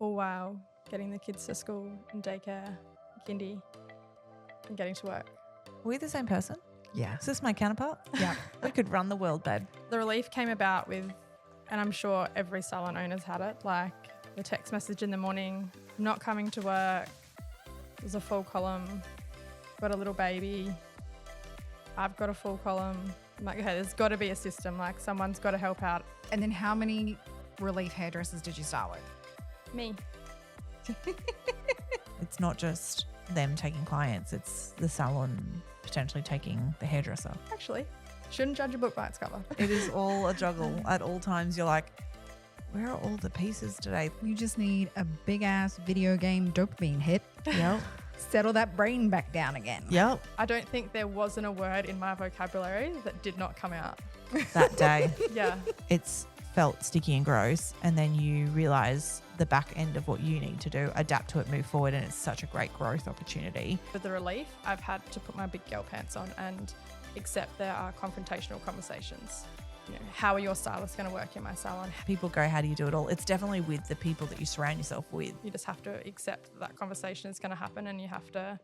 all while getting the kids to school and daycare, kindy, and getting to work. Are we the same person? Yeah. Is this my counterpart? Yeah. We could run the world, babe. The relief came about with, and I'm sure every salon owner's had it, like the text message in the morning, not coming to work, there's a full column, got a little baby, I've got a full column. I'm like, okay, there's got to be a system, like someone's got to help out. And then how many relief hairdressers did you start with? Me. It's not just them taking clients, it's the salon potentially taking the hairdresser. Actually, shouldn't judge a book by its cover. It is all a juggle. At all times you're like, where are all the pieces today? You just need a big ass video game dopamine hit. Yep. Settle that brain back down again. Yep. I don't think there wasn't a word in my vocabulary that did not come out. That day. Yeah. It's felt sticky and gross, and then you realize the back end of what you need to do, adapt to it, move forward, and it's such a great growth opportunity. With the relief, I've had to put my big girl pants on and accept there are confrontational conversations. You know, how are your stylists going to work in my salon? People go, how do you do it all? It's definitely with the people that you surround yourself with. You just have to accept that conversation is going to happen, and you have to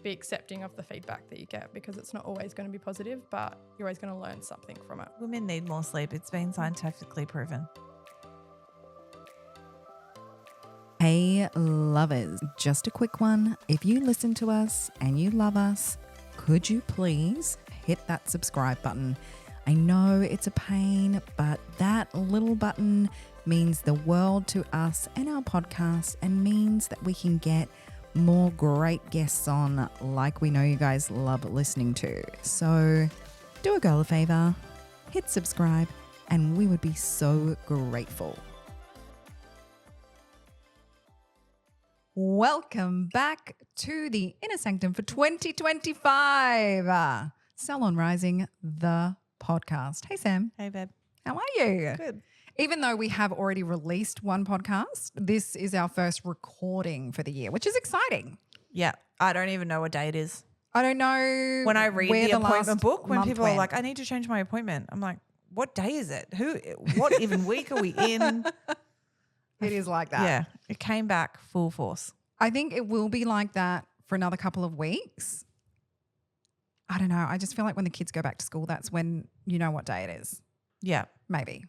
be accepting of the feedback that you get, because it's not always going to be positive, but you're always going to learn something from it. Women need more sleep. It's been scientifically proven. Hey, lovers, just a quick one. If you listen to us and you love us, could you please hit that subscribe button? I know it's a pain, but that little button means the world to us and our podcast, and means that we can get more great guests on, like we know you guys love listening to. So do a girl a favor, hit subscribe, and we would be so grateful. Welcome back to the Inner Sanctum for 2025. Salon Rising The Podcast. Hey, Sam. Hey, babe. How are you? Good. Even though we have already released one podcast, this is our first recording for the year, which is exciting. Yeah. I don't even know what day it is. I don't know. When I read where the appointment last book, when month people are went. like, I need to change my appointment. I'm like, what day is it? What even week are we in? It is like that. Yeah. It came back full force. I think it will be like that for another couple of weeks. I don't know. I just feel like when the kids go back to school, that's when you know what day it is. Yeah. Maybe.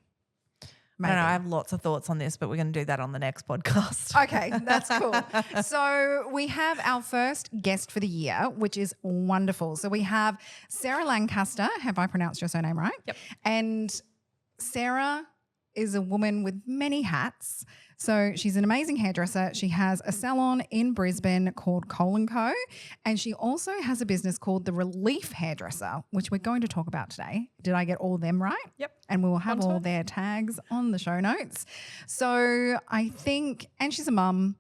I don't know. I have lots of thoughts on this, but we're going to do that on the next podcast. Okay, that's cool. So we have our first guest for the year, which is wonderful. So we have Sarah Lancaster. Have I pronounced your surname right? Yep. And Sarah is a woman with many hats. So she's an amazing hairdresser. She has a salon in Brisbane called Cole & Co. And she also has a business called the Relief Hairdresser, which we're going to talk about today. Did I get all of them right? Yep. And we will have Onto all it. their tags on the show notes. So I think, and she's a mum,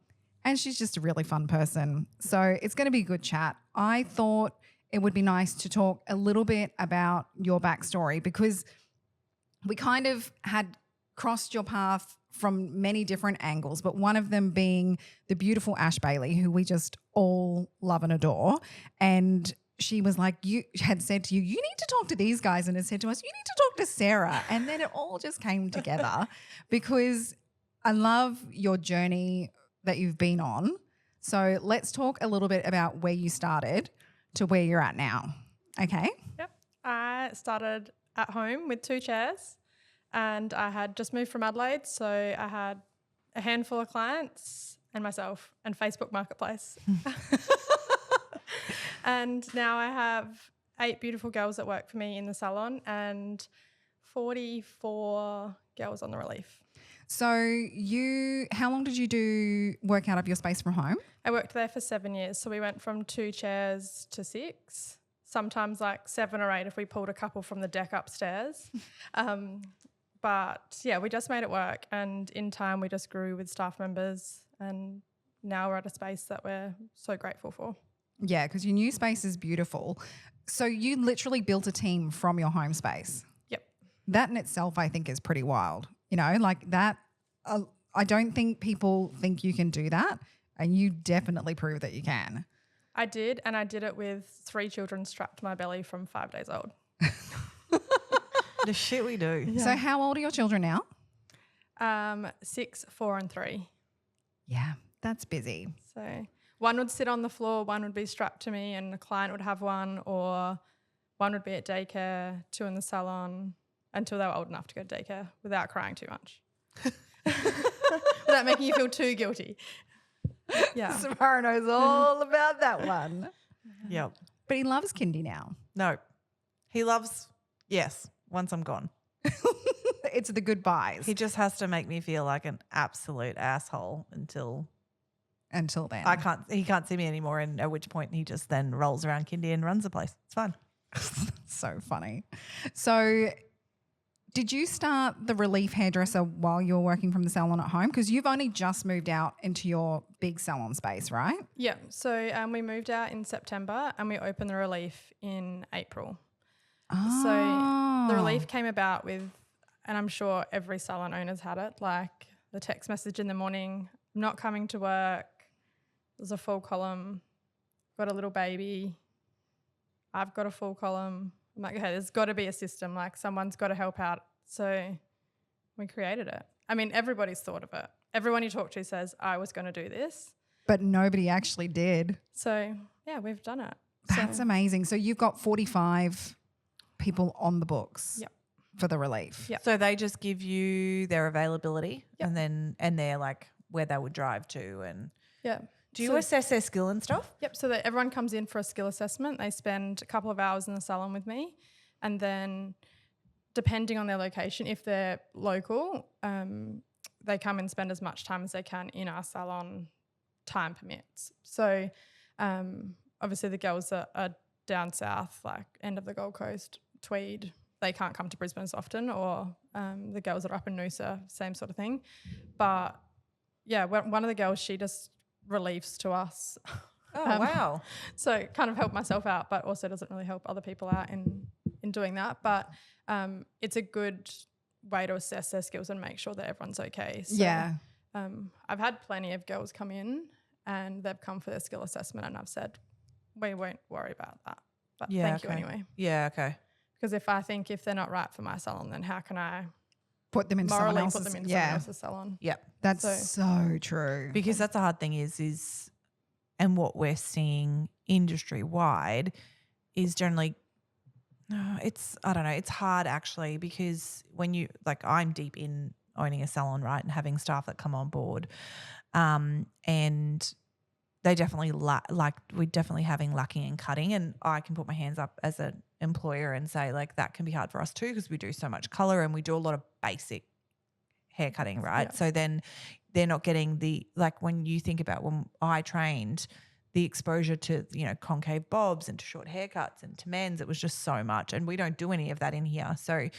and she's just a really fun person. So it's going to be a good chat. I thought it would be nice to talk a little bit about your backstory, because we kind of had crossed your path from many different angles, but one of them being the beautiful Ash Bailey, who we just all love and adore. And she was like, you had said to you, you need to talk to these guys, and had said to us, you need to talk to Sarah. And then it all just came together because I love your journey that you've been on. So let's talk a little bit about where you started to where you're at now. Okay? Yep. I started at home with 2 chairs, and I had just moved from Adelaide, so I had a handful of clients and myself and Facebook Marketplace. And now I have 8 beautiful girls that work for me in the salon and 44 girls on the relief. So how long did you do work out of your space from home? I worked there for 7 years, so we went from 2 chairs to 6, sometimes like 7 or 8 if we pulled a couple from the deck upstairs. But yeah, we just made it work, and in time we just grew with staff members, and now we're at a space that we're so grateful for. Yeah, because your new space is beautiful. So you literally built a team from your home space. Yep. That in itself, I think, is pretty wild. You know, like that, I don't think people think you can do that, and you definitely prove that you can. I did, and I did it with 3 children strapped to my belly from 5 days old. The shit we do. So how old are your children now? 6, 4 and 3. Yeah, that's busy. So one would sit on the floor, one would be strapped to me, and the client would have one, or one would be at daycare, 2 in the salon until they were old enough to go to daycare without crying too much. Without making you feel too guilty. Yeah. Samara knows all about that one. Yep. But he loves kindy now. No. He loves, yes, once I'm gone. It's the goodbyes. He just has to make me feel like an absolute asshole until Until then. he can't see me anymore, and at which point he just then rolls around kindy and runs the place. It's fun. So funny. So did you start the Relief Hairdresser while you were working from the salon at home? Because you've only just moved out into your big salon space, right? Yeah. So we moved out in September and we opened the Relief in April. Oh. So the Relief came about with, and I'm sure every salon owner's had it, like the text message in the morning, I'm not coming to work. There's a full column. Got a little baby. I've got a full column. I'm like, okay, there's got to be a system. Like someone's got to help out. So we created it. I mean, everybody's thought of it. Everyone you talk to says, I was going to do this. But nobody actually did. So, yeah, we've done it. That's amazing. So you've got 45 people on the books Yep. for the Relief. Yep. So they just give you their availability Yep. and they're like where they would drive to, and Yeah. do you So- assess their skill and stuff? Yep. So that everyone comes in for a skill assessment. They spend a couple of hours in the salon with me, and then depending on their location, if they're local, they come and spend as much time as they can in our salon. Time permits. So obviously the girls that are down south, like end of the Gold Coast, Tweed, they can't come to Brisbane as often, or the girls that are up in Noosa, same sort of thing. But yeah, one of the girls, she just relieves to us. Oh, wow. So kind of help myself out, but also doesn't really help other people out in doing that. But it's a good way to assess their skills and make sure that everyone's okay. So, Yeah. I've had plenty of girls come in and they've come for their skill assessment, and I've said, we won't worry about that. But thank you anyway. Yeah, okay. Because if I think if they're not right for my salon, then how can I Put them into someone morally else's. put them into yeah. someone else's salon? Yep. That's so true. Because that's the hard thing is and what we're seeing industry wide is generally it's hard actually, because when you, like, I'm deep in owning a salon, right, and having staff that come on board, and they definitely we're definitely having lacking and cutting, and I can put my hands up as an employer and say, like, that can be hard for us too, because we do so much color and we do a lot of basic hair cutting, right? Yeah. So then they're not getting the, like, when you think about when I trained, the exposure to, you know, concave bobs and to short haircuts and to men's, it was just so much, and we don't do any of that in here. So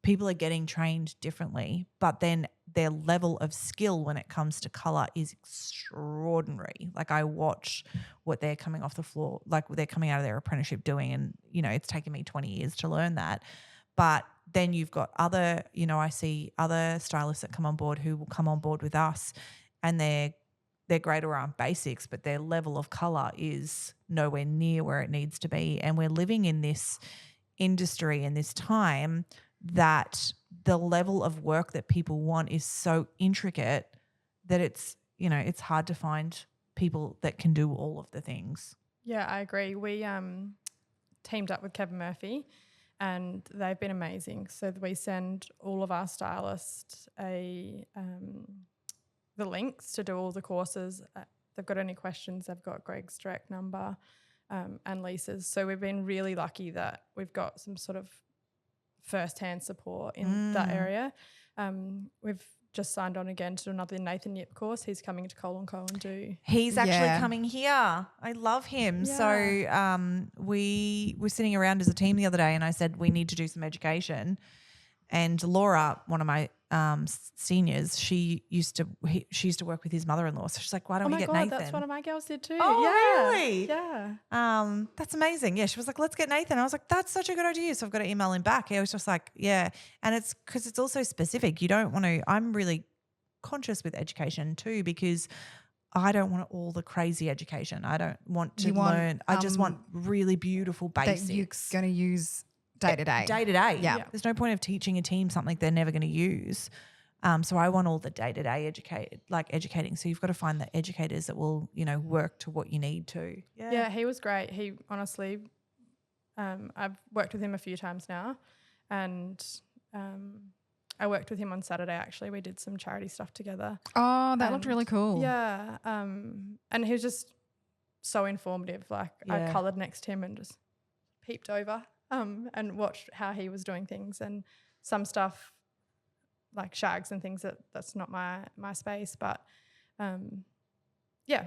people are getting trained differently, but then their level of skill when it comes to color is extraordinary. Like, I watch what they're coming off the floor, like they're coming out of their apprenticeship doing, and, you know, it's taken me 20 years to learn that. But then you've got other, you know, I see other stylists that come on board who will come on board with us, and they're great around basics, but their level of color is nowhere near where it needs to be. And we're living in this industry in this time that the level of work that people want is so intricate that it's, you know, it's hard to find people that can do all of the things. Yeah, I agree. We teamed up with Kevin Murphy, and they've been amazing. So we send all of our stylists the links to do all the courses. If they've got any questions, they've got Greg's direct number and Lisa's. So we've been really lucky that we've got some sort of first-hand support in that area. We've just signed on again to another Nathan Yip course. He's coming to Cole & Co and do. He's actually coming here. I love him. Yeah. So we were sitting around as a team the other day, and I said we need to do some education. And Laura, one of my seniors, she used to work with his mother-in-law. So she's like, why don't we get Nathan? That's one of my girls did too. Oh, yeah. really? Yeah. That's amazing. Yeah, she was like, let's get Nathan. I was like, that's such a good idea. So I've got to email him back. He was just like, yeah. And it's because it's also specific. You don't want to – I'm really conscious with education too, because I don't want all the crazy education. I don't want to learn. I just want really beautiful basics. That you're going to use day to day. Day to day. Yeah. There's no point of teaching a team something they're never going to use. So I want all the day-to-day educating. So you've got to find the educators that will, work to what you need to. Yeah, he was great. He honestly, I've worked with him a few times now, and I worked with him on Saturday actually. We did some charity stuff together. Oh, that looked really cool. Yeah. And he was just so informative. Like I coloured next to him and just peeped over and watched how he was doing things, and some stuff like shags and things that's not my space, but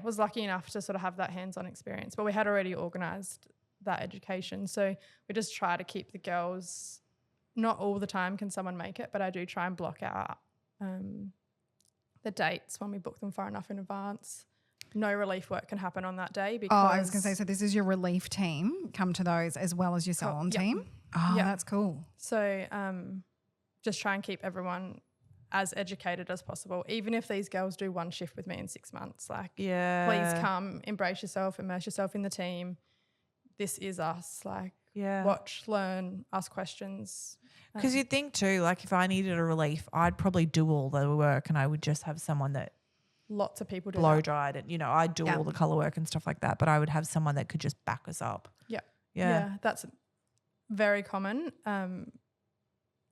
was lucky enough to sort of have that hands-on experience. But we had already organised that education, so we just try to keep the girls. Not all the time can someone make it, but I do try and block out the dates when we book them far enough in advance. No relief work can happen on that day because... I was going to say, so this is your relief team come to those as well as your salon team? Oh, that's cool. So just try and keep everyone as educated as possible, even if these girls do one shift with me in 6 months. Like, please come, embrace yourself, immerse yourself in the team. This is us. Like, watch, learn, ask questions. Because you'd think too, like if I needed a relief, I'd probably do all the work and I would just have someone that lots of people do blow dried and, I'd do all the colour work and stuff like that, but I would have someone that could just back us up. Yeah, that's very common.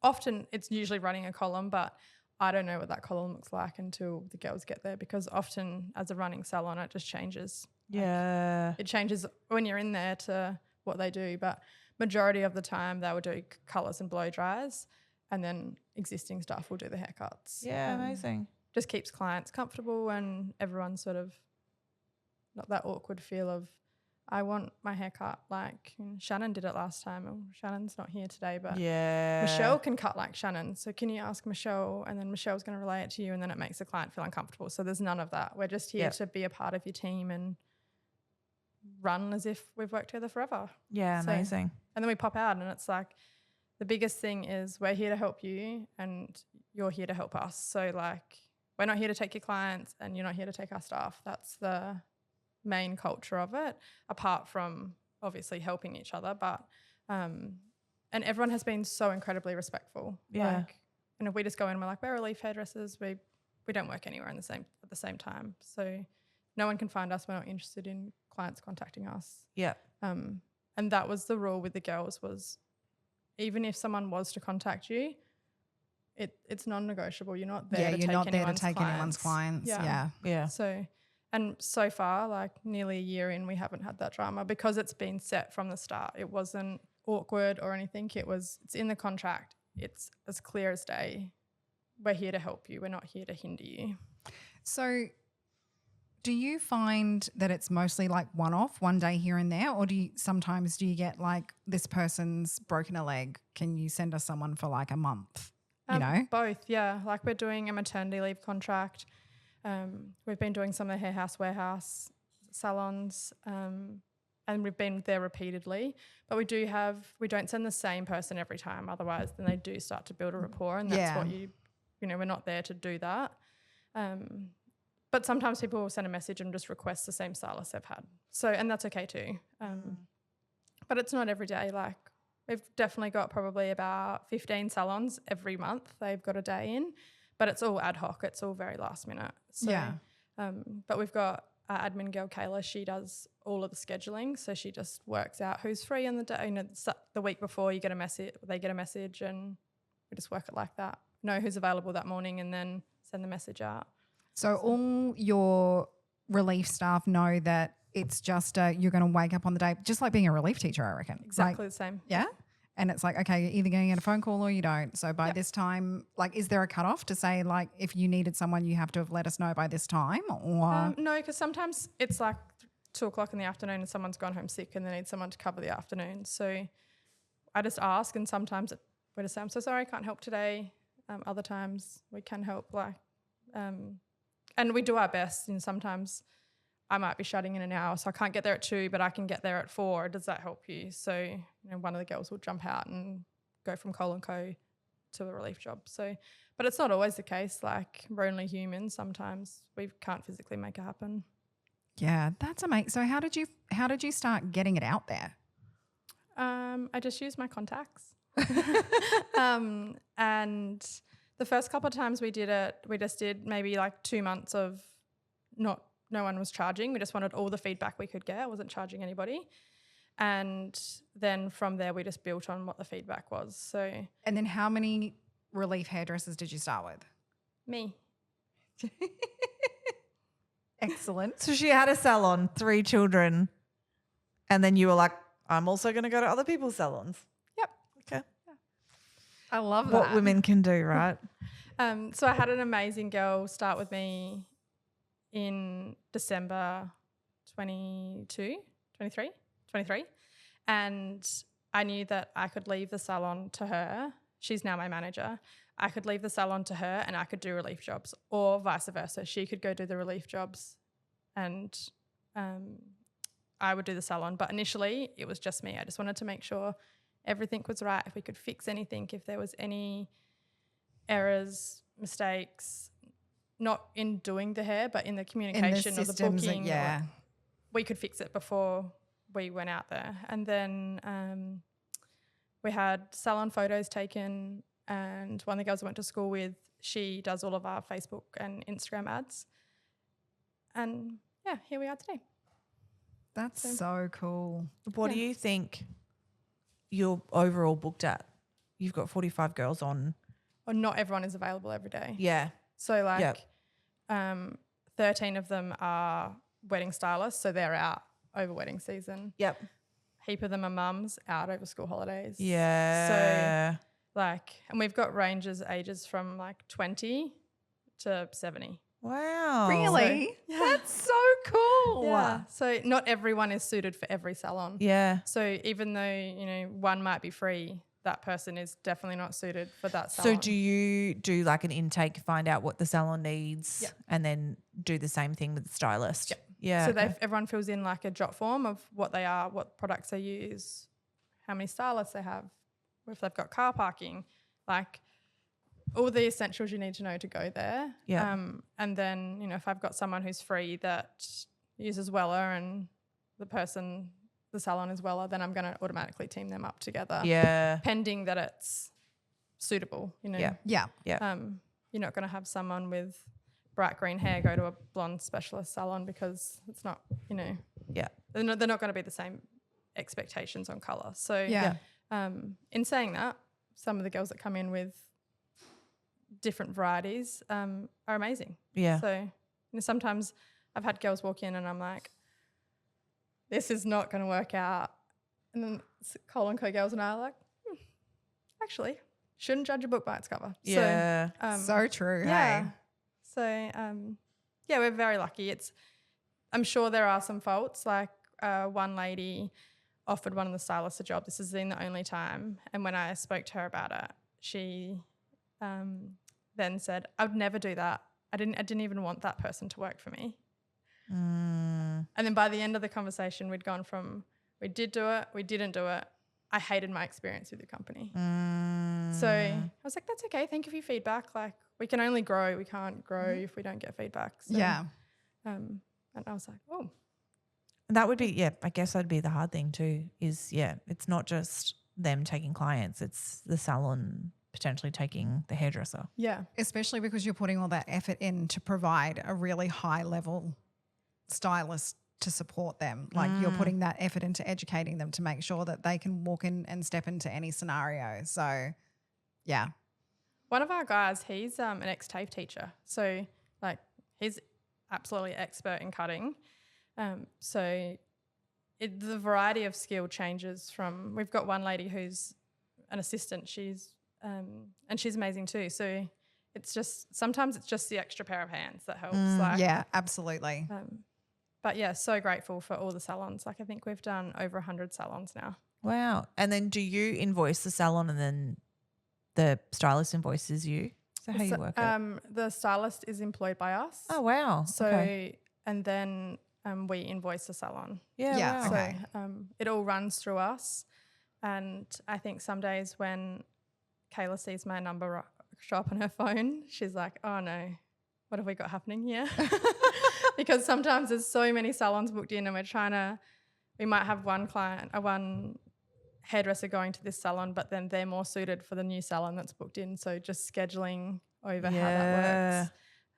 Often it's usually running a column, but I don't know what that column looks like until the girls get there, because often as a running salon it just changes. Yeah. It changes when you're in there to what they do, but majority of the time they will do colours and blow dries, and then existing staff will do the haircuts. Yeah, amazing. Just keeps clients comfortable and everyone's sort of not that awkward feel of, I want my haircut like Shannon did it last time. Oh, Shannon's not here today, but Michelle can cut like Shannon. So can you ask Michelle? And then Michelle's going to relay it to you, and then it makes the client feel uncomfortable. So there's none of that. We're just here to be a part of your team and run as if we've worked together forever. Yeah, amazing. And then we pop out and it's like the biggest thing is we're here to help you and you're here to help us. So like we're not here to take your clients and you're not here to take our staff. That's the main culture of it, apart from obviously helping each other. But and everyone has been so incredibly respectful. Yeah. Like, and if we just go in and we're like, we're relief hairdressers, we don't work anywhere at the same time. So no one can find us. We're not interested in clients contacting us. Yeah. And that was the rule with the girls, was even if someone was to contact you, it's non-negotiable. You're not there to take anyone's clients. Yeah. So far, like nearly a year in, we haven't had that drama because it's been set from the start. It wasn't awkward or anything. It's in the contract. It's as clear as day. We're here to help you. We're not here to hinder you. So do you find that it's mostly like one day here and there, or do you get like, this person's broken a leg, can you send us someone for like a month? Both, yeah. Like we're doing a maternity leave contract. We've been doing some of the hair house warehouse salons, and we've been there repeatedly. But we don't send the same person every time, otherwise then they do start to build a rapport, and that's what we're not there to do that. But sometimes people will send a message and just request the same stylist they've had. So, and that's okay too. But it's not every day. Like we've definitely got probably about 15 salons every month. They've got a day in, but it's all ad hoc. It's all very last minute. So, but we've got our admin girl, Kayla. She does all of the scheduling. So she just works out who's free on the day. The week before they get a message, and we just work it like that. Know who's available that morning and then send the message out. So all your relief staff know that it's just you're going to wake up on the day, just like being a relief teacher, I reckon. Exactly the same. Yeah? And it's like, okay, you're either going to get a phone call or you don't. So by this time, like, is there a cutoff to say, like, if you needed someone, you have to have let us know by this time? Or no, because sometimes it's like 2:00 in the afternoon and someone's gone home sick and they need someone to cover the afternoon. So I just ask, and sometimes we just say, I'm so sorry, I can't help today. Other times we can help, and we do our best. And sometimes I might be shutting in an hour, so I can't get there at 2, but I can get there at 4. Does that help you? So one of the girls will jump out and go from Cole & Co to a relief job. So, but it's not always the case. Like, we're only human. Sometimes we can't physically make it happen. Yeah, that's amazing. So how did you start getting it out there? I just use my contacts. And The first couple of times we did it, we just did maybe like 2 months of no one was charging. We just wanted all the feedback we could get. I wasn't charging anybody. And then from there, we just built on what the feedback was. So And then how many Relief hairdressers did you start with? me. Excellent. So she had a salon, 3 children, and then you were like, I'm also going to go to other people's salons. Yep. Okay. I love What that. women can do, right? So I had an amazing girl start with me in December 23, and I knew that I could leave the salon to her. She's now my manager. I could leave the salon to her and I could do relief jobs, or vice versa. She could go do the relief jobs and I would do the salon. But initially it was just me. I just wanted to make sure everything was right, if we could fix anything, if there was any errors, mistakes, not in doing the hair, but in the communication or the booking. Yeah. We could fix it before we went out there. And then we had salon photos taken, and one of the girls I went to school with, she does all of our Facebook and Instagram ads. And yeah, here we are today. That's so cool. What do you think you're overall booked at? You've got 45 girls on. Well, not everyone is available every day. Yeah. So like 13 of them are wedding stylists, so they're out over wedding season. Yep. Heap of them are mums out over school holidays. Yeah. So like, and we've got ages from like 20 to 70. Wow. Really? That's so cool. Yeah. So not everyone is suited for every salon. Yeah. So even though, one might be free, that person is definitely not suited for that salon. So do you do like an intake, find out what the salon needs, Yep. and then do the same thing with the stylist? Yep. Yeah. So okay. everyone fills in like a jot form of what they are, what products they use, how many stylists they have, if they've got car parking, like all the essentials you need to know to go there. Yeah. And then, if I've got someone who's free that uses Weller and the salon is Weller, then I'm going to automatically team them up together. Yeah. Pending that it's suitable, Yeah. Yeah. Yeah. You're not going to have someone with bright green hair go to a blonde specialist salon because it's not, Yeah. they're not going to be the same expectations on colour. So Yeah. in saying that, some of the girls that come in with different varieties are amazing. Yeah. So sometimes I've had girls walk in and I'm like, this is not going to work out. And then Cole and Co girls and I are like, actually, shouldn't judge a book by its cover. Yeah. So true. Yeah. Hey. So, we're very lucky. I'm sure there are some faults. Like one lady offered one of the stylists a job. This is the only time. And when I spoke to her about it, she then said, I would never do that. I didn't even want that person to work for me. And then by the end of the conversation, we'd gone from we did do it, we didn't do it. I hated my experience with the company. So I was like, that's okay. Thank you for your feedback. Like we can only grow. We can't grow if we don't get feedback. So, Yeah. And I was like, oh. That would be, I guess that'd be the hard thing too is, it's not just them taking clients, it's the salon potentially taking the hairdresser. Yeah. Especially because you're putting all that effort in to provide a really high level stylist to support them. Like you're putting that effort into educating them to make sure that they can walk in and step into any scenario. So, yeah. One of our guys, he's an ex-TAFE teacher. So, like, he's absolutely expert in cutting. So the variety of skill changes from – we've got one lady who's an assistant. She's and she's amazing too. So it's just – sometimes it's just the extra pair of hands that helps. Yeah, absolutely. But, yeah, so grateful for all the salons. Like I think we've done over 100 salons now. Wow. And then do you invoice the salon and then the stylist invoices you? Is that how you work it? The stylist is employed by us. Oh, wow. So okay. and then we invoice the salon. Yeah, Yeah, wow. okay. So it all runs through us. And I think some days when Kayla sees my number show up on her phone, she's like, oh no, what have we got happening here? Because sometimes there's so many salons booked in and we might have one hairdresser going to this salon, but then they're more suited for the new salon that's booked in. So just scheduling over how that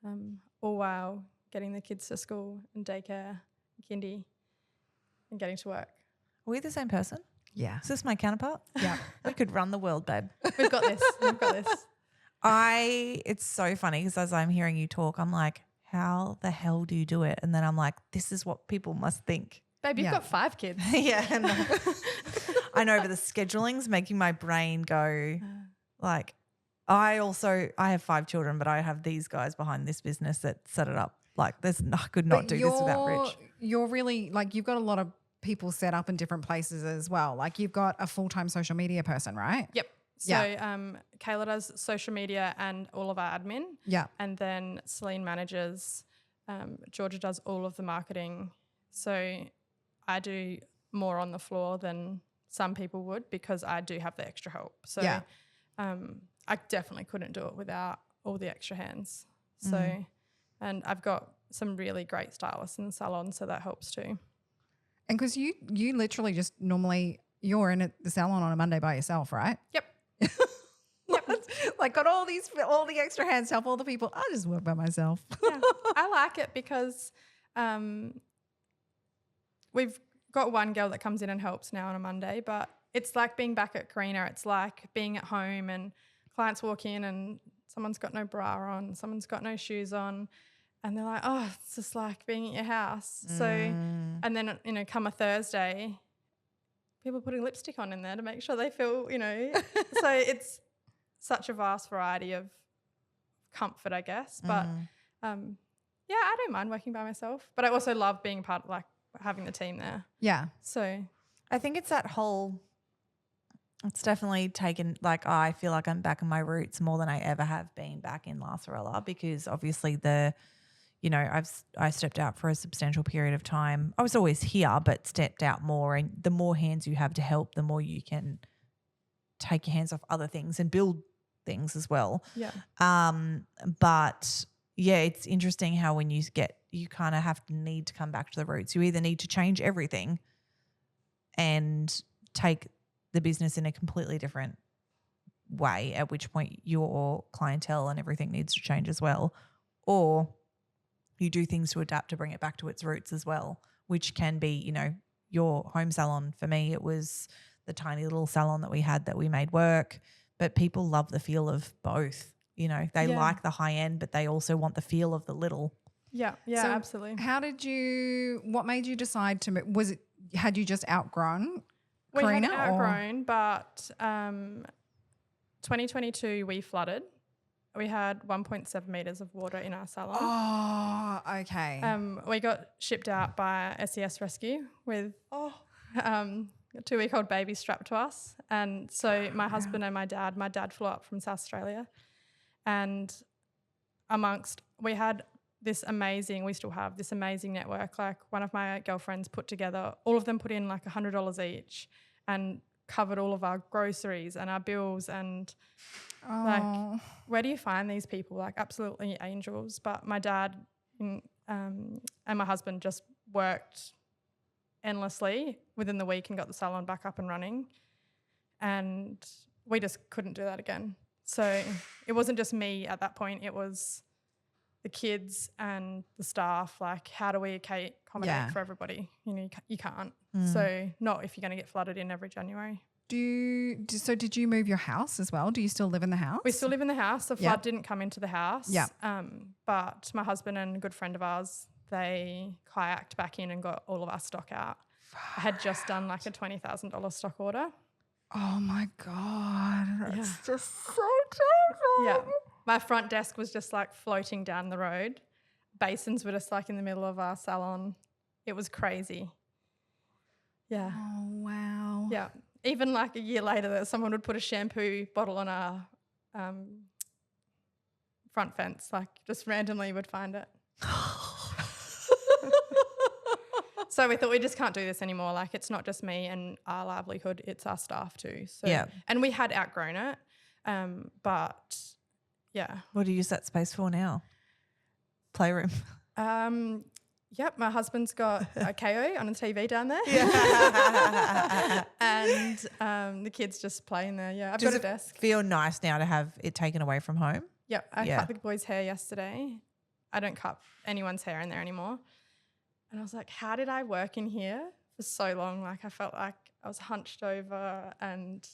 works. All while getting the kids to school and daycare, kindy, and getting to work. Are we the same person? Yeah. Is this my counterpart? Yeah. We could run the world, babe. We've got this. We've got this. It's so funny because as I'm hearing you talk, I'm like, how the hell do you do it? And then I'm like, this is what people must think. Babe, you've got 5 kids. Yeah. I know, but the scheduling's making my brain go like, I have 5 children, but I have these guys behind this business that set it up. Like I could not do this without Rich. You're really like, you've got a lot of people set up in different places as well. Like you've got a full-time social media person, right? Yep. So Kayla does social media and all of our admin. Yeah. And then Celine manages. Georgia does all of the marketing. So I do more on the floor than some people would because I do have the extra help. So I definitely couldn't do it without all the extra hands. So and I've got some really great stylists in the salon, so that helps too. And because you literally just normally you're in the salon on a Monday by yourself, right? Yep. Like got all the extra hands to help all the people. I just work by myself. Yeah. I like it because we've got one girl that comes in and helps now on a Monday, but it's like being back at Carina. It's like being at home and clients walk in and someone's got no bra on, someone's got no shoes on, and they're like, oh, it's just like being at your house. So, and then, come a Thursday, people are putting lipstick on in there to make sure they feel, so it's such a vast variety of comfort, I guess. But, I don't mind working by myself, but I also love being part of like having the team there. Yeah. So I think it's that whole, it's definitely taken, like, I feel like I'm back in my roots more than I ever have been back in La Sorella because obviously I stepped out for a substantial period of time. I was always here, but stepped out more, and the more hands you have to help, the more you can take your hands off other things and build things as well. Yeah. But yeah, it's interesting how when you kind of need to come back to the roots. You either need to change everything and take the business in a completely different way, at which point your clientele and everything needs to change as well, or you do things to adapt to bring it back to its roots as well, which can be, your home salon. For me, it was the tiny little salon that we had that we made work, but people love the feel of both. They like the high end, but they also want the feel of the little. Yeah, So absolutely. What made you decide to move? Had you just outgrown We Carina? had outgrown, but 2022 we flooded. We had 1.7 meters of water in our salon. Oh, okay. We got shipped out by SES Rescue with a 2-week-old baby strapped to us. And so my husband and my dad flew up from South Australia, and we had this amazing, we still have this amazing network. Like one of my girlfriends put together, all of them put in like $100 each and covered all of our groceries and our bills, and like, where do you find these people? Like absolutely angels. But my dad and my husband just worked endlessly within the week and got the salon back up and running, and we just couldn't do that again. So it wasn't just me at that point, it was the kids and the staff. Like, how do we accommodate for everybody? You can't. So not if you're going to get flooded in every January. So did you move your house as well? Do you still live in the house? We still live in the house. The flood didn't come into the house. Yeah. But my husband and a good friend of ours, they kayaked back in and got all of our stock out. I had just done like a $20,000 stock order. Oh my God. That's just so terrible. Yeah. My front desk was just like floating down the road. Basins were just like in the middle of our salon. It was crazy. Yeah. Oh, wow. Yeah. Even like a year later, that someone would put a shampoo bottle on our front fence, like just randomly would find it. So we thought we just can't do this anymore. Like, it's not just me and our livelihood, it's our staff too. So, yeah. And we had outgrown it, but yeah. What do you use that space for now? Playroom. Yep, my husband's got a KO on a TV down there. Yeah. And the kids just play in there. Yeah, I've Does got a desk. Feel nice now to have it taken away from home? Yep, I Yeah. cut the boys' hair yesterday. I don't cut anyone's hair in there anymore. And I was like, how did I work in here for so long? Like I felt like I was hunched over and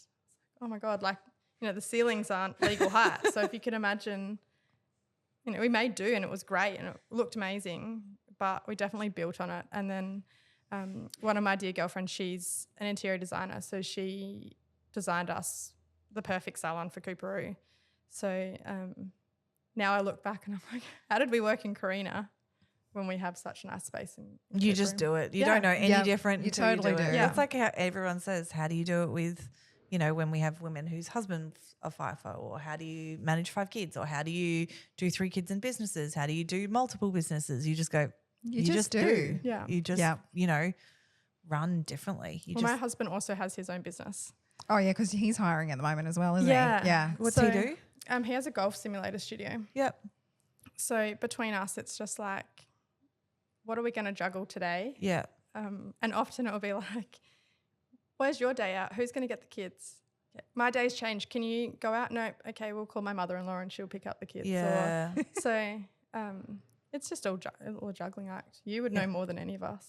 oh my God, like, the ceilings aren't legal height. So if you could imagine, we made do and it was great and it looked amazing, but we definitely built on it. And then one of my dear girlfriends, she's an interior designer. So she designed us the perfect salon for Cooperoo. So now I look back and I'm like, how did we work in Carina when we have such a nice space? In You Cooperoo? just do it. You Yeah. don't know any different. You until totally do. do. It. Yeah. That's like how everyone says, how do you do it with, when we have women whose husbands are FIFO, or how do you manage 5 kids, or how do you do 3 kids in businesses? How do you do multiple businesses? You just go, You just do. Yeah. You just, run differently. My husband also has his own business. Oh, yeah, because he's hiring at the moment as well, isn't Yeah. he? Yeah. What's he So, do? He has a golf simulator studio. Yep. So between us, it's just like, what are we going to juggle today? Yeah. And often it will be like, where's your day out? Who's going to get the kids? My day's changed. Can you go out? No. Okay, we'll call my mother-in-law and she'll pick up the kids. Yeah. So it's just all a juggling act. You would know more than any of us.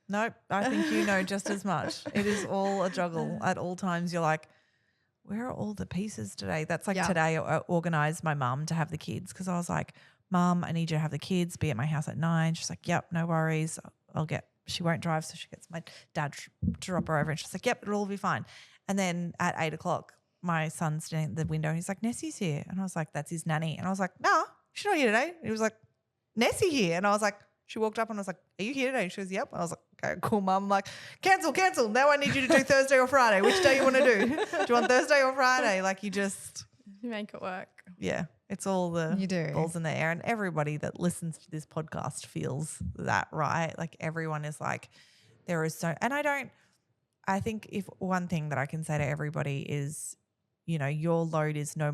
Nope. I think you know just as much. It is all a juggle at all times. You're like, where are all the pieces today? That's like today I organised my mum to have the kids because I was like, Mum, I need you to have the kids, be at my house at 9. She's like, yep, no worries. She won't drive, so she gets my dad to drop her over. And she's like, yep, it'll all be fine. And then at 8 o'clock, my son's standing at the window and he's like, Nessie's here. And I was like, that's his nanny. And I was like, no, she's not here today. And he was like, Nessie here. And I was like, she walked up and I was like, are you here today? And she was, yep. And I was like, okay, cool, Mum. I'm like, cancel. Now I need you to do Thursday or Friday. Which day you want to do? Do you want Thursday or Friday? Like you make it work. Yeah. It's all the You do. balls in the air. And everybody that listens to this podcast feels that, right? Like everyone is like, there is so, and I think if one thing that I can say to everybody is, your load is no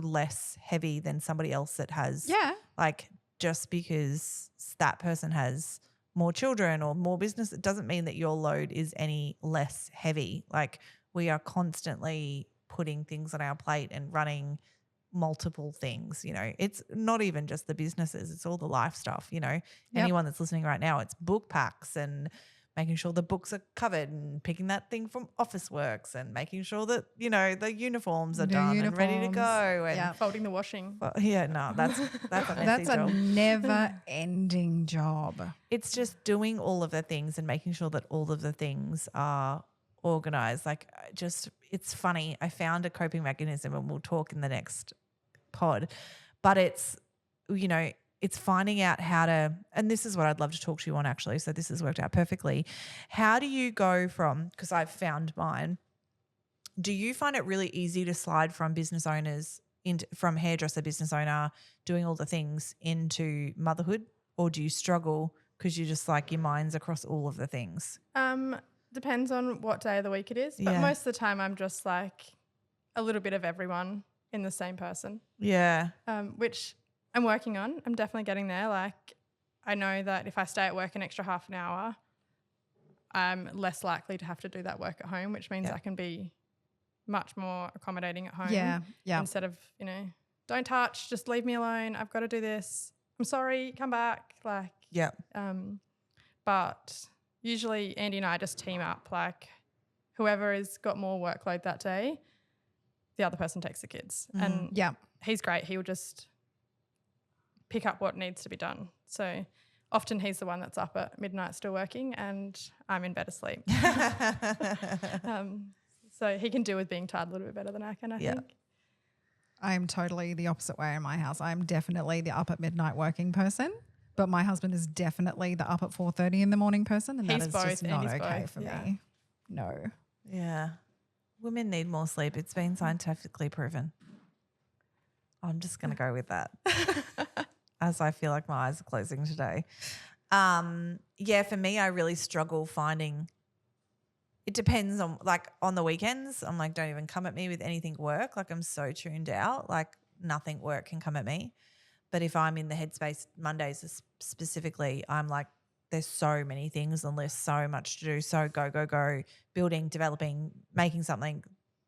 less heavy than somebody else that has, like just because that person has more children or more business, it doesn't mean that your load is any less heavy. Like we are constantly putting things on our plate and running multiple things, it's not even just the businesses, it's all the life stuff, anyone that's listening right now, it's book packs and making sure the books are covered and picking that thing from Officeworks and making sure that, the uniforms are done and ready to go. And folding the washing. well, that's a messy That's a job. never-ending job. It's just doing all of the things and making sure that all of the things are organized. Like it's funny. I found a coping mechanism and we'll talk in the next pod, but it's finding out how to, and this is what I'd love to talk to you on actually. So this has worked out perfectly. How do you go from, because I've found mine, do you find it really easy to slide from business owners from hairdresser, business owner, doing all the things into motherhood, or do you struggle because you're just like your mind's across all of the things? Depends on what day of the week it is, but most of the time I'm just like a little bit of everyone in the same person. Yeah. Which I'm working on. I'm definitely getting there. Like I know that if I stay at work an extra half an hour, I'm less likely to have to do that work at home, which means I can be much more accommodating at home. Yeah. Instead of, don't touch, just leave me alone. I've got to do this. I'm sorry, come back. Like, but usually Andy and I just team up. Like whoever has got more workload that day, the other person takes the kids. And he's great. He'll just pick up what needs to be done. So often he's the one that's up at midnight still working and I'm in bed asleep. So he can deal with being tired a little bit better than I can, I think. I am totally the opposite way in my house. I'm definitely the up at midnight working person, but my husband is definitely the up at 4:30 in the morning person, and He's that is both, just not Andy's okay both, for me. No. Yeah. Women need more sleep. It's been scientifically proven. I'm just going to go with that as I feel like my eyes are closing today. For me, I really struggle finding – it depends on – like on the weekends, I'm like, don't even come at me with anything work. Like I'm so tuned out. Like nothing work can come at me. But if I'm in the headspace Mondays specifically, I'm like, there's so many things on the list, so much to do, so go, building, developing, making something,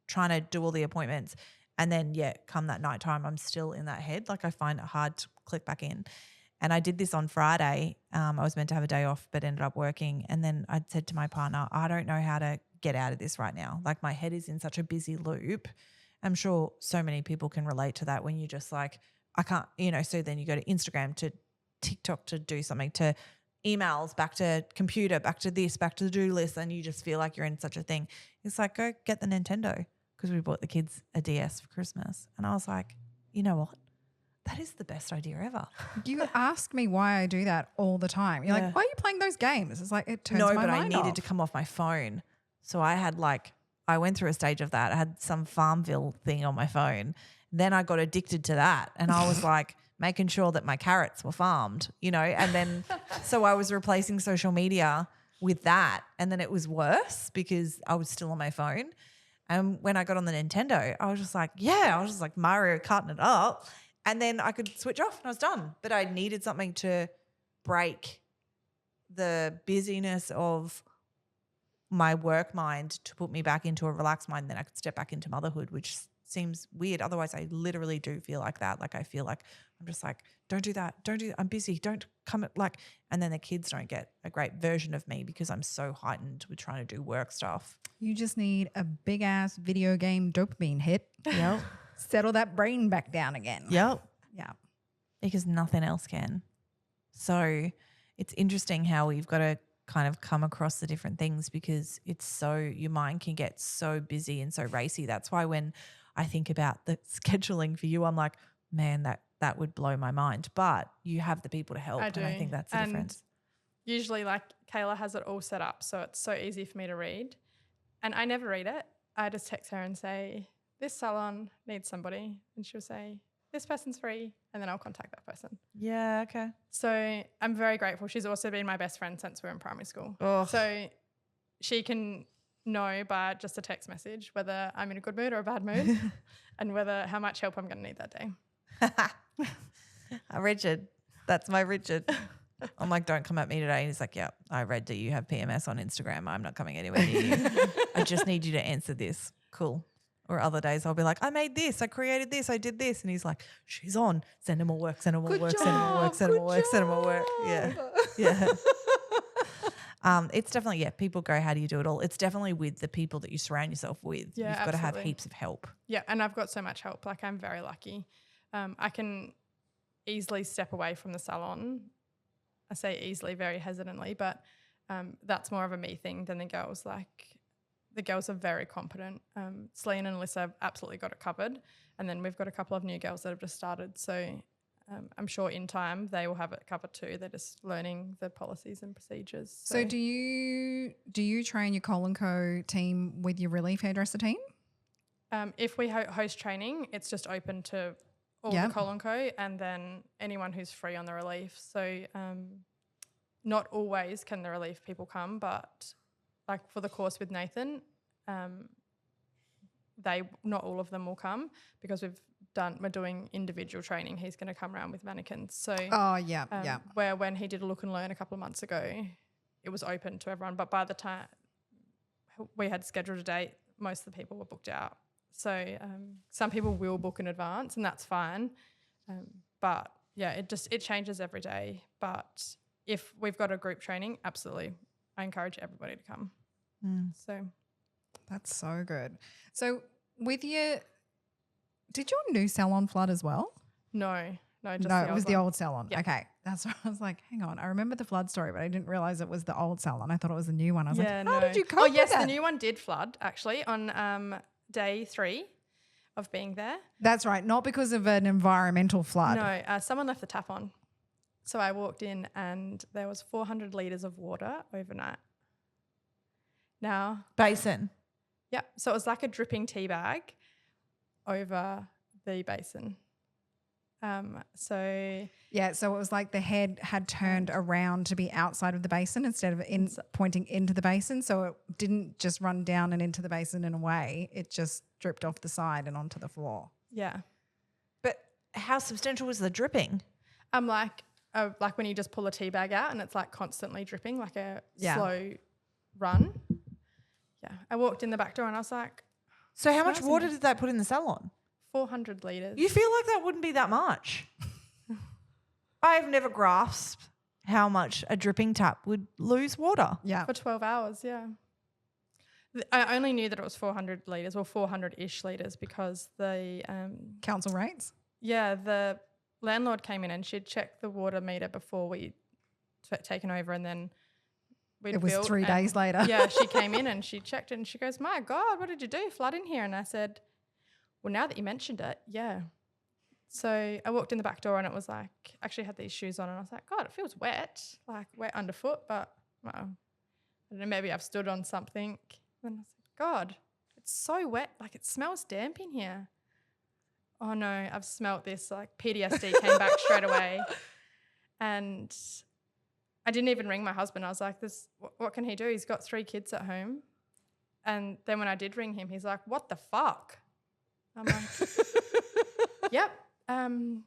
trying to do all the appointments. And then, come that nighttime, I'm still in that head. Like I find it hard to click back in. And I did this on Friday. I was meant to have a day off but ended up working. And then I said to my partner, I don't know how to get out of this right now. Like my head is in such a busy loop. I'm sure so many people can relate to that when you just like, I can't, so then you go to Instagram, to TikTok to do something, to emails, back to computer, back to this, back to the do list, and you just feel like you're in such a thing. It's like, go get the Nintendo, because we bought the kids a DS for Christmas. And I was like, you know what? That is the best idea ever. You ask me why I do that all the time. You're like, why are you playing those games? It's like, it turns my mind off. No, but I needed to come off my phone. So I went through a stage of that. I had some Farmville thing on my phone. Then I got addicted to that. And I was like making sure that my carrots were farmed, and then so I was replacing social media with that. And then it was worse because I was still on my phone. And when I got on the Nintendo, I was just like, Mario Karting it up. And then I could switch off and I was done. But I needed something to break the busyness of my work mind to put me back into a relaxed mind. Then I could step back into motherhood, which seems weird. Otherwise, I literally do feel like that. Like I feel like I'm just like, don't do that. Don't do that. I'm busy. Don't come at like, and then the kids don't get a great version of me because I'm so heightened with trying to do work stuff. You just need a big ass video game dopamine hit. Yep. Settle that brain back down again. Yep. Yeah. Because nothing else can. So it's interesting how we've got to kind of come across the different things because it's so, your mind can get so busy and so racy. That's why when I think about the scheduling for you, I'm like, man, that would blow my mind. But you have the people to help. I do. And I think that's the difference. Usually like Kayla has it all set up so it's so easy for me to read. And I never read it. I just text her and say, this salon needs somebody. And she'll say, this person's free. And then I'll contact that person. Yeah, okay. So I'm very grateful. She's also been my best friend since we were in primary school. Oh. So she can know by just a text message whether I'm in a good mood or a bad mood and how much help I'm going to need that day. Richard. That's my Richard. I'm like, don't come at me today. And he's like, yeah, I read that you have PMS on Instagram. I'm not coming anywhere near you. I just need you to answer this. Cool. Or other days I'll be like, I made this, I created this, I did this. And he's like, she's on. Send him more work, send him more work, send him more work, send him more work, send him more work. Yeah. Yeah. It's definitely, people go, how do you do it all? It's definitely with the people that you surround yourself with. Yeah, You've got to have heaps of help. Yeah, and I've got so much help. Like I'm very lucky. I can easily step away from the salon. I say easily, very hesitantly, but that's more of a me thing than the girls. Like the girls are very competent. Celine and Alyssa have absolutely got it covered. And then we've got a couple of new girls that have just started. So I'm sure in time they will have it covered too. They're just learning the policies and procedures. So do you train your Cole & Co team with your Relief Hairdresser team? If we host training, it's just open to all the Cole & Co and then anyone who's free on the Relief. So not always can the Relief people come, but like for the course with Nathan, not all of them will come because we're doing individual training. He's going to come around with mannequins. So where when he did a look and learn a couple of months ago, it was open to everyone. But by the time we had scheduled a date, most of the people were booked out. So some people will book in advance and that's fine. But yeah, it changes every day. But if we've got a group training, absolutely. I encourage everybody to come. So that's so good. So did your new salon flood as well? No, just it was the old salon. Yeah. Okay, that's what I was like. Hang on, I remember the flood story, but I didn't realize it was the old salon. I thought it was the new one. I was like, how did you cope with that? The new one did flood actually on day 3 of being there. That's right, not because of an environmental flood. No, someone left the tap on. So I walked in and there was 400 litres of water overnight. Now Basin. Yeah, so it was like a dripping tea bag over the basin. So it was like the head had turned around to be outside of the basin instead of pointing into the basin. So it didn't just run down and into the basin and away. It just dripped off the side and onto the floor. Yeah. But how substantial was the dripping? Like when you just pull a tea bag out and it's like constantly dripping, like a slow run. Yeah. I walked in the back door and I was like, so how much water did they put in the salon? 400 litres. You feel like that wouldn't be that much. I've never grasped how much a dripping tap would lose water. Yeah. For 12 hours, yeah. I only knew that it was 400 litres, or 400-ish litres, because the Council rates? yeah, the landlord came in and she'd checked the water meter before we'd taken over, and then we'd It was built 3 days later. Yeah, she came in and she checked it and she goes, "My God, what did you do? Flood in here?" And I said, "Well, now that you mentioned it, yeah." So I walked in the back door and it was like, actually had these shoes on and I was like, "God, it feels wet, like wet underfoot, but well, I don't know, maybe I've stood on something." And I was like, "God, it's so wet, like it smells damp in here." Oh no, I've smelt this, like PTSD came back straight away. And I didn't even ring my husband. I was like, what can he do? He's got 3 kids at home. And then when I did ring him, he's like, "What the fuck?" I'm like, yep. And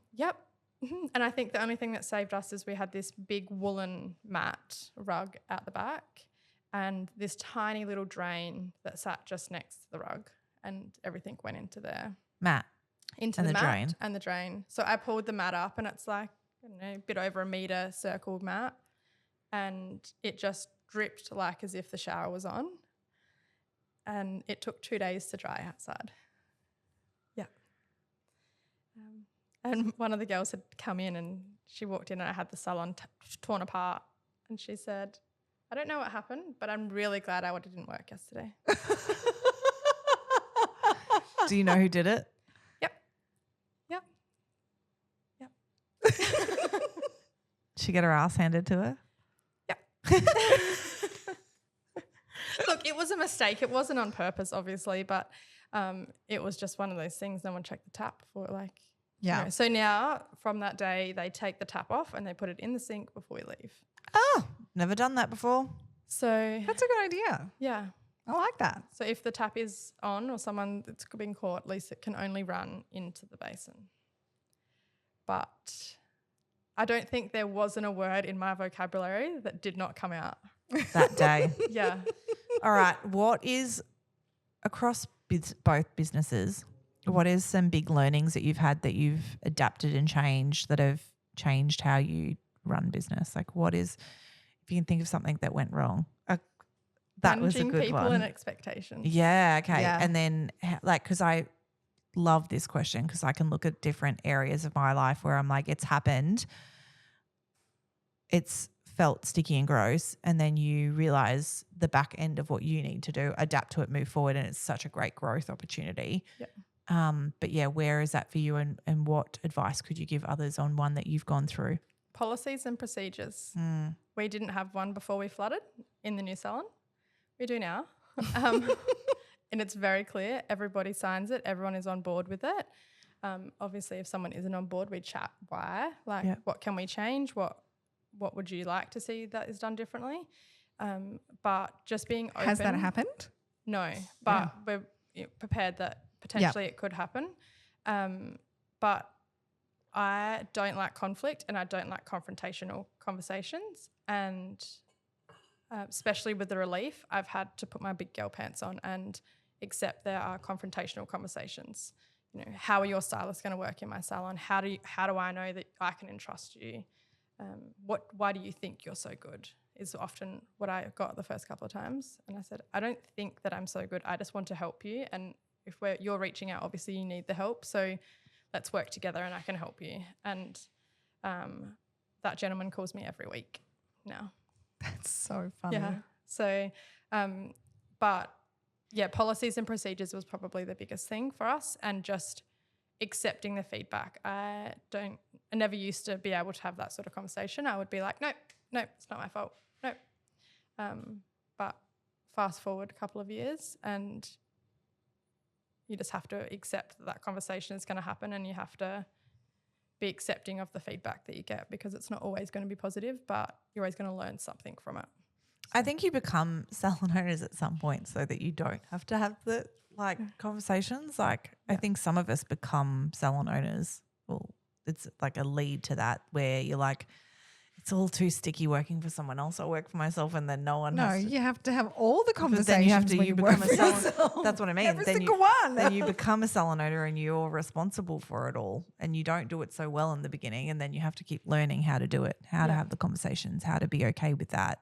I think the only thing that saved us is we had this big woolen mat rug out the back and this tiny little drain that sat just next to the rug, and everything went into there. Matt. Into And the the mat drain. and the drain. So I pulled the mat up and it's like, I don't know, a bit over a metre circled mat, and it just dripped like as if the shower was on. And it took 2 days to dry outside. Yeah. And one of the girls had come in and she walked in and I had the salon torn apart, and she said, "I don't know what happened, but I'm really glad I didn't work yesterday." Do you know who did it? Yep. She get her ass handed to her? Yeah. Look, it was a mistake. It wasn't on purpose, obviously, but it was just one of those things. No one checked the tap before, like, Yeah. you know. So now, from that day, they take the tap off and they put it in the sink before we leave. Oh, never done that before. So That's a good idea. yeah. I like that. So if the tap is on or someone that's been caught, at least it can only run into the basin. But I don't think there wasn't a word in my vocabulary that did not come out. That day. Yeah. All right. What is, across both businesses, what is some big learnings that you've had that you've adapted and changed that have changed how you run business? Like, what is, if you can think of something that went wrong? That was a Managing good people one. and expectations. Yeah, okay. Yeah. And then, like, because I love this question because I can look at different areas of my life where I'm like, it's happened, it's felt sticky and gross, and then you realize the back end of what you need to do, adapt to it, move forward, and it's such a great growth opportunity. Yeah. But yeah, where is that for you, and what advice could you give others on one that you've gone through? Policies and procedures. We didn't have one before we flooded in the new salon. We do now. And it's very clear. Everybody signs it. Everyone is on board with it. Obviously, if someone isn't on board, we chat why. Like, what can we change? What would you like to see that is done differently? But just being open. Has that happened? No, but we're prepared that potentially it could happen. But I don't like conflict and I don't like confrontational conversations. And especially with the relief, I've had to put my big girl pants on and accept there are confrontational conversations. You know, how are your stylists going to work in my salon? How do I know that I can entrust you? Why do you think you're so good? Is often what I got the first couple of times. And I said, I don't think that I'm so good. I just want to help you. And if you're reaching out, obviously you need the help. So let's work together and I can help you. And that gentleman calls me every week now. That's so funny. Yeah. So, but yeah, policies and procedures was probably the biggest thing for us, and just accepting the feedback. I never used to be able to have that sort of conversation. I would be like, nope, it's not my fault. Nope. But fast forward a couple of years and you just have to accept that conversation is going to happen, and you have to be accepting of the feedback that you get, because it's not always going to be positive, but you're always going to learn something from it. I think you become salon owners at some point so that you don't have to have the conversations. Like, I think some of us become salon owners. Well, it's like a lead to that, where you're like, it's all too sticky working for someone else. I work for myself and then no one No, has to. you have to have all the But conversations. then you have to, when you work become a for salon. yourself. That's what I mean. Every then single you, one. then you become a salon owner and you're responsible for it all. And you don't do it so well in the beginning. And then you have to keep learning how to do it, how to have the conversations, how to be okay with that,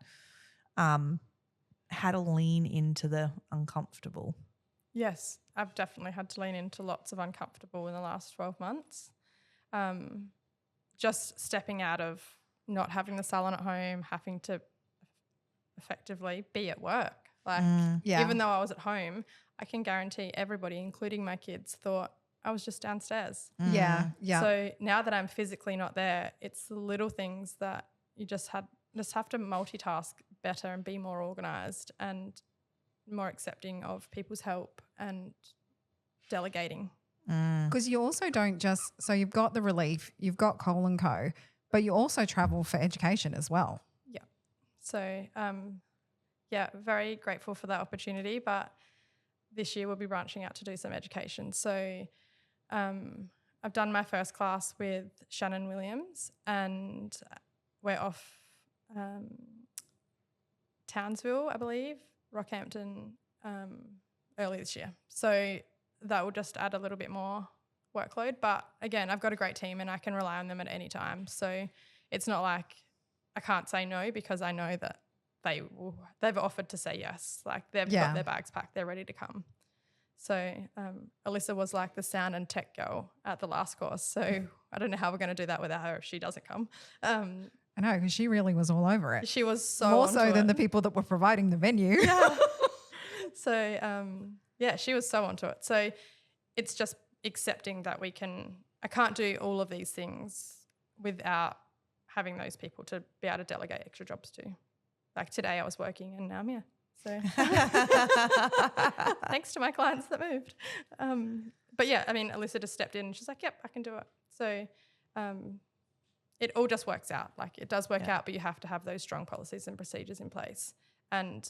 how to lean into the uncomfortable. Yes, I've definitely had to lean into lots of uncomfortable in the last 12 months. Just stepping out of not having the salon at home, having to effectively be at work. Like, even though I was at home, I can guarantee everybody, including my kids, thought I was just downstairs. Yeah. So now that I'm physically not there, it's the little things that you just have to multitask better and be more organised and more accepting of people's help and delegating. Because you also don't just, so you've got the Relief, you've got Cole & Co., but you also travel for education as well. Yeah. So, very grateful for that opportunity. But this year we'll be branching out to do some education. So I've done my first class with Shannon Williams and we're off Townsville, I believe, Rockhampton early this year. So that will just add a little bit more workload. But again, I've got a great team and I can rely on them at any time. So it's not like I can't say no because I know that they've offered to say yes. Like they've got their bags packed, they're ready to come. So Alyssa was like the sound and tech girl at the last course. So I don't know how we're going to do that without her if she doesn't come. I know, because she really was all over it. She was so more so onto than it. the people that were providing the venue. Yeah. So she was so onto it. So it's just accepting that I can't do all of these things without having those people to be able to delegate extra jobs to. Like today I was working and now I'm here. So thanks to my clients that moved. But yeah, I mean, Alyssa just stepped in and she's like, yep, I can do it. So it all just works out. Like it does work out, but you have to have those strong policies and procedures in place. And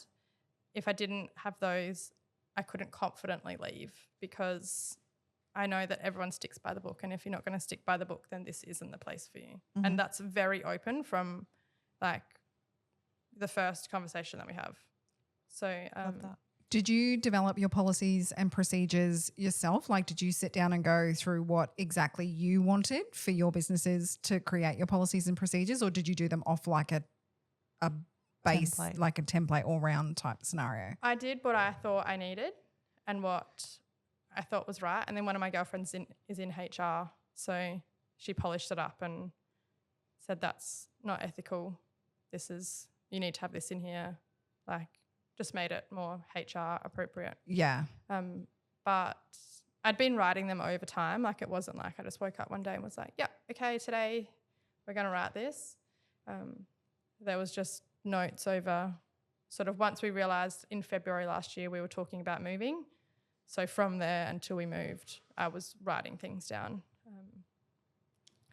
if I didn't have those, I couldn't confidently leave because I know that everyone sticks by the book. And if you're not going to stick by the book, then this isn't the place for you. Mm-hmm. And that's very open from like the first conversation that we have. So Love that. Did you develop your policies and procedures yourself? Like, did you sit down and go through what exactly you wanted for your businesses to create your policies and procedures, or did you do them off like a base, template. like a template all round type scenario? I did what I thought I needed and what I thought was right. And then one of my girlfriends is in HR, so she polished it up and said that's not ethical. You need to have this in here. Like, just made it more HR appropriate. Yeah. But I'd been writing them over time. Like it wasn't like I just woke up one day and was like, yeah, okay, today we're going to write this. There was just notes over sort of once we realised in February last year we were talking about moving. So from there until we moved, I was writing things down.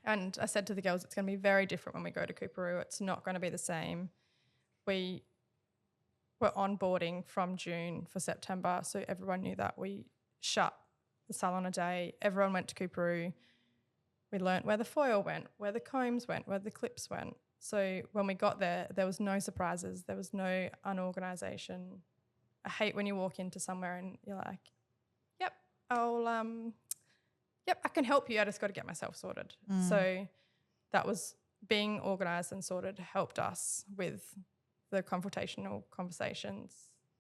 And I said to the girls, it's going to be very different when we go to Coorparoo. It's not going to be the same. We were onboarding from June for September, so everyone knew that. We shut the salon a day. Everyone went to Coorparoo. We learnt where the foil went, where the combs went, where the clips went. So when we got there, there was no surprises. There was no unorganisation. I hate when you walk into somewhere and you're like, yep, I can help you. I just got to get myself sorted. So that was being organised and sorted helped us with the confrontational conversations,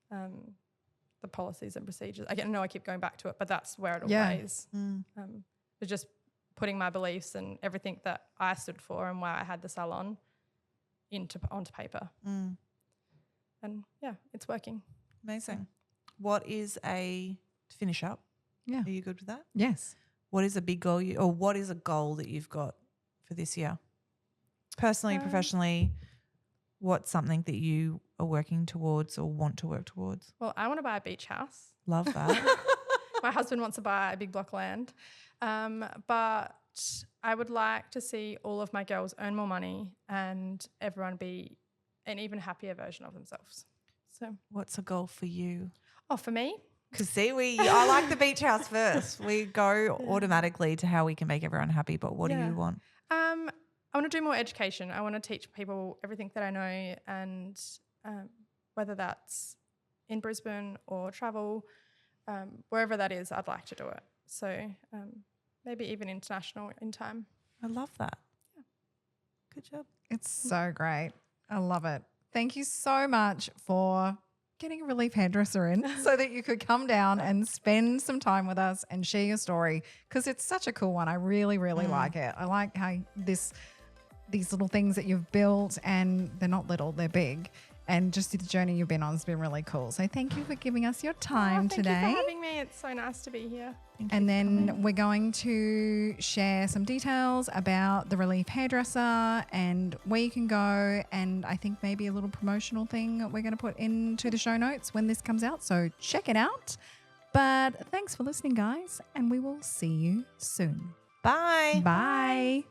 the policies and procedures. I know I keep going back to it, but that's where it all lays. It's just putting my beliefs and everything that I stood for and why I had the salon onto paper. And yeah, it's working. Amazing. What is to finish up? Yeah. Are you good with that? Yes. What is a big goal or what is a goal that you've got for this year? Personally, professionally, what's something that you are working towards or want to work towards? Well, I want to buy a beach house. Love that. My husband wants to buy a big block of land. But I would like to see all of my girls earn more money and everyone be an even happier version of themselves. So, what's a goal for you? Oh, for me? Because I like the beach house first. We go automatically to how we can make everyone happy, but what do you want? I want to do more education. I want to teach people everything that I know, and whether that's in Brisbane or travel, wherever that is, I'd like to do it. So maybe even international in time. I love that. Yeah. Good job. It's so great. I love it. Thank you so much for getting a Relief Hairdresser in so that you could come down and spend some time with us and share your story, because it's such a cool one. I really, really like it. I like how these little things that you've built, and they're not little, they're big. And just the journey you've been on has been really cool. So thank you for giving us your time today. Thank you for having me. It's so nice to be here. And then we're going to share some details about the Relief Hairdresser and where you can go, and I think maybe a little promotional thing we're going to put into the show notes when this comes out. So check it out. But thanks for listening, guys, and we will see you soon. Bye. Bye.